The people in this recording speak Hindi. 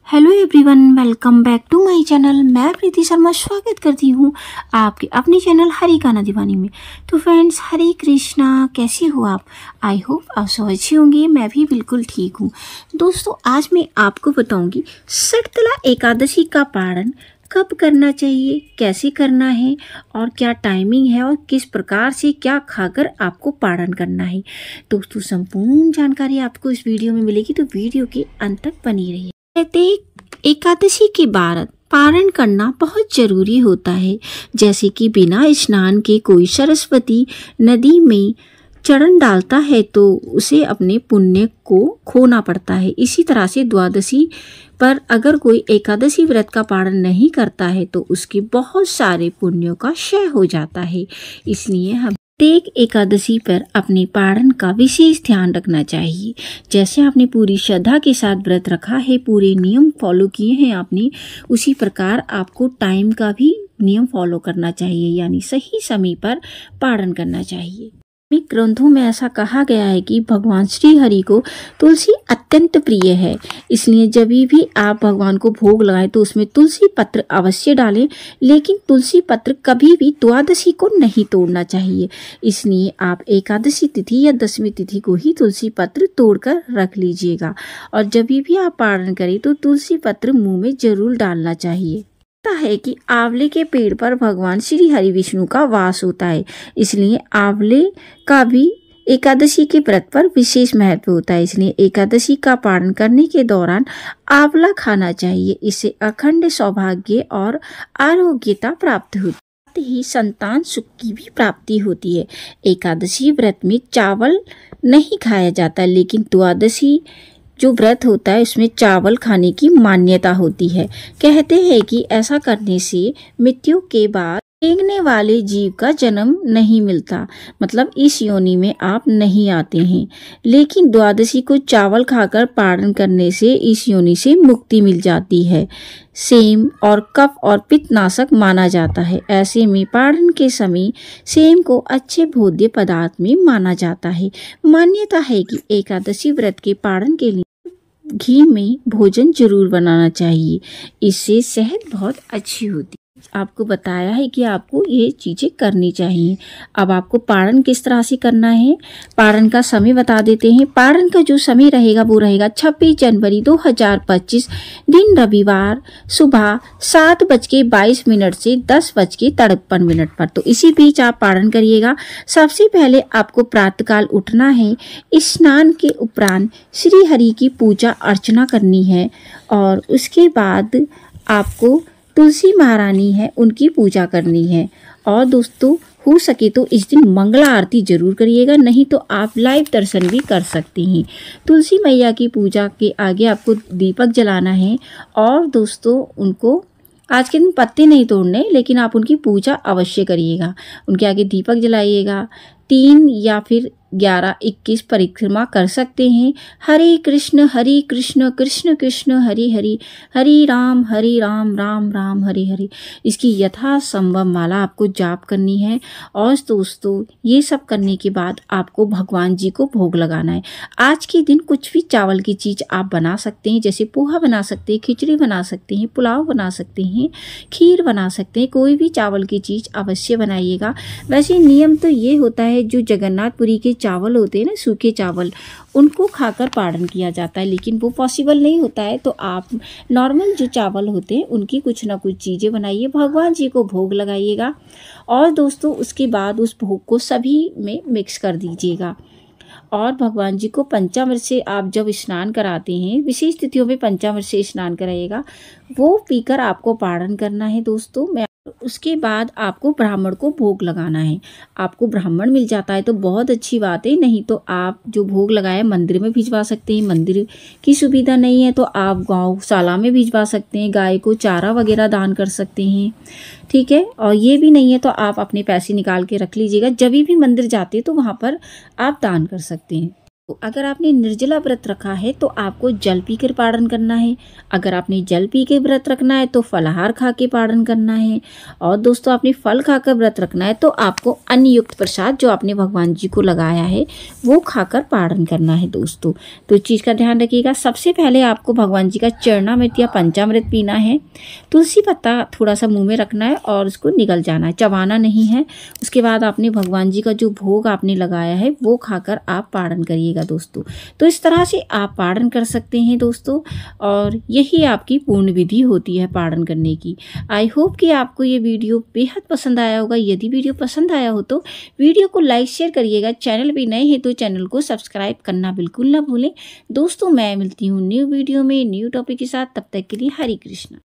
Hello everyone, welcome back to my channel. मैं प्रीति शर्मा स्वागत करती हूँ आपके अपने चैनल हरी गाना दीवानी में। तो फ्रेंड्स, हरे कृष्णा, कैसे हो आप? आई होप आप सब अच्छे होंगे। मैं भी बिल्कुल ठीक हूँ। दोस्तों, आज मैं आपको बताऊंगी शीतला एकादशी का पारण कब करना चाहिए, कैसे करना है और क्या टाइमिंग है और किस प्रकार से क्या खाकर आपको पारण करना है। दोस्तों, संपूर्ण जानकारी आपको इस वीडियो में मिलेगी, तो वीडियो के अंत तक बनी रहिए। एकादशी के बाद पारण करना बहुत जरूरी होता है। जैसे कि बिना स्नान के कोई सरस्वती नदी में चरण डालता है तो उसे अपने पुण्य को खोना पड़ता है। इसी तरह से द्वादशी पर अगर कोई एकादशी व्रत का पारण नहीं करता है तो उसके बहुत सारे पुण्यों का क्षय हो जाता है। इसलिए हम प्रत्येक एकादशी पर अपने पारण का विशेष ध्यान रखना चाहिए। जैसे आपने पूरी श्रद्धा के साथ व्रत रखा है, पूरे नियम फॉलो किए हैं आपने, उसी प्रकार आपको टाइम का भी नियम फॉलो करना चाहिए, यानी सही समय पर पारण करना चाहिए। ग्रंथों में ऐसा कहा गया है कि भगवान श्री हरि को तुलसी अत्यंत प्रिय है। इसलिए जब भी आप भगवान को भोग लगाएं तो उसमें तुलसी पत्र अवश्य डालें, लेकिन तुलसी पत्र कभी भी द्वादशी को नहीं तोड़ना चाहिए। इसलिए आप एकादशी तिथि या दशमी तिथि को ही तुलसी पत्र तोड़कर रख लीजिएगा। और जब भी आप पारण करें तो तुलसी पत्र मुंह में जरूर डालना चाहिए। है कि आंवले के पेड़ पर भगवान श्री हरि विष्णु का वास होता है, इसलिए आंवले का भी एकादशी के व्रत पर विशेष महत्व होता है। इसलिए एकादशी का पारण करने के दौरान आंवला खाना चाहिए। इससे अखंड सौभाग्य और आरोग्यता प्राप्त होती ही संतान सुख की भी प्राप्ति होती है। एकादशी व्रत में चावल नहीं खाया जाता, लेकिन द्वादशी जो व्रत होता है उसमें चावल खाने की मान्यता होती है। कहते हैं कि ऐसा करने से मृत्यु के बाद रेंगने वाले जीव का जन्म नहीं मिलता, मतलब इस योनि में आप नहीं आते हैं। लेकिन द्वादशी को चावल खाकर पारण करने से इस योनि से मुक्ति मिल जाती है। सेम और कफ और पित्त नाशक माना जाता है। ऐसे में पारण के समय सेम को अच्छे भोज्य पदार्थ में माना जाता है। मान्यता है कि एकादशी व्रत के पारण के लिए घी में भोजन जरूर बनाना चाहिए, इससे सेहत बहुत अच्छी होती है। आपको बताया है कि आपको ये चीज़ें करनी चाहिए। अब आपको पारण किस तरह से करना है, पारण का समय बता देते हैं। पारण का जो समय रहेगा वो रहेगा 26 जनवरी 2025 दिन रविवार सुबह 7:22 से 10:53 पर। तो इसी बीच आप पारण करिएगा। सबसे पहले आपको प्रातःकाल उठना है। स्नान के उपरांत श्री हरि की पूजा अर्चना करनी है और उसके बाद आपको तुलसी महारानी है उनकी पूजा करनी है। और दोस्तों, हो सके तो इस दिन मंगला आरती जरूर करिएगा, नहीं तो आप लाइव दर्शन भी कर सकते हैं। तुलसी मैया की पूजा के आगे आपको दीपक जलाना है। और दोस्तों, उनको आज के दिन पत्ते नहीं तोड़ने, लेकिन आप उनकी पूजा अवश्य करिएगा। उनके आगे दीपक जलाइएगा। 3 या फिर 11, 21 परिक्रमा कर सकते हैं। हरे कृष्ण कृष्ण कृष्ण हरि हरि, हरि राम राम राम हरि हरि, इसकी यथा संभव माला आपको जाप करनी है। और दोस्तों, ये सब करने के बाद आपको भगवान जी को भोग लगाना है। आज के दिन कुछ भी चावल की चीज़ आप बना सकते हैं, जैसे पोहा बना सकते हैं, खिचड़ी बना सकते हैं, पुलाव बना सकते हैं, खीर बना सकते हैं। कोई भी चावल की चीज़ अवश्य बनाइएगा। वैसे नियम तो ये होता है, जो जगन्नाथपुरी के चावल होते हैं ना, सूखे चावल, उनको खाकर पारण किया जाता है, लेकिन वो पॉसिबल नहीं होता है। तो आप नॉर्मल जो चावल होते हैं उनकी कुछ ना कुछ चीज़ें बनाइए, भगवान जी को भोग लगाइएगा। और दोस्तों, उसके बाद उस भोग को सभी में मिक्स कर दीजिएगा। और भगवान जी को पंचामृत से आप जब स्नान कराते हैं, विशेष तिथियों में पंचामृत से स्नान कराइएगा, वो पीकर आपको पारण करना है। दोस्तों, उसके बाद आपको ब्राह्मण को भोग लगाना है। आपको ब्राह्मण मिल जाता है तो बहुत अच्छी बात है, नहीं तो आप जो भोग लगाए मंदिर में भिजवा सकते हैं। मंदिर की सुविधा नहीं है तो आप गौशाला में भिजवा सकते हैं, गाय को चारा वगैरह दान कर सकते हैं, ठीक है। और ये भी नहीं है तो आप अपने पैसे निकाल के रख लीजिएगा। जब भी मंदिर जाते हैं तो वहाँ पर आप दान कर सकते हैं। अगर आपने निर्जला व्रत रखा है तो आपको जल पी कर पारण करना है। अगर आपने जल पी के व्रत रखना है तो फलाहार खा के पारण करना है। और दोस्तों आपने फल खाकर व्रत रखना है तो आपको अन्न युक्त प्रसाद जो आपने भगवान जी को लगाया है वो खाकर पारण करना है दोस्तों। तो इस चीज़ का ध्यान रखिएगा। सबसे पहले आपको भगवान जी का चरणामृत या पंचामृत पीना है। तुलसी पत्ता थोड़ा सा मुँह में रखना है और उसको निगल जाना है, चबाना नहीं है। उसके बाद आपने भगवान जी का जो भोग आपने लगाया है वो खाकर आप पारण करिएगा दोस्तों। तो इस तरह से आप पारण कर सकते हैं दोस्तों, और यही आपकी पूर्ण विधि होती है पारण करने की। आई होप कि आपको ये वीडियो बेहद पसंद आया होगा। यदि वीडियो पसंद आया हो तो वीडियो को लाइक शेयर करिएगा। चैनल पे नए हैं तो चैनल को सब्सक्राइब करना बिल्कुल ना भूलें दोस्तों। मैं मिलती हूँ न्यू वीडियो में न्यू टॉपिक के साथ। तब तक के लिए हरे कृष्णा।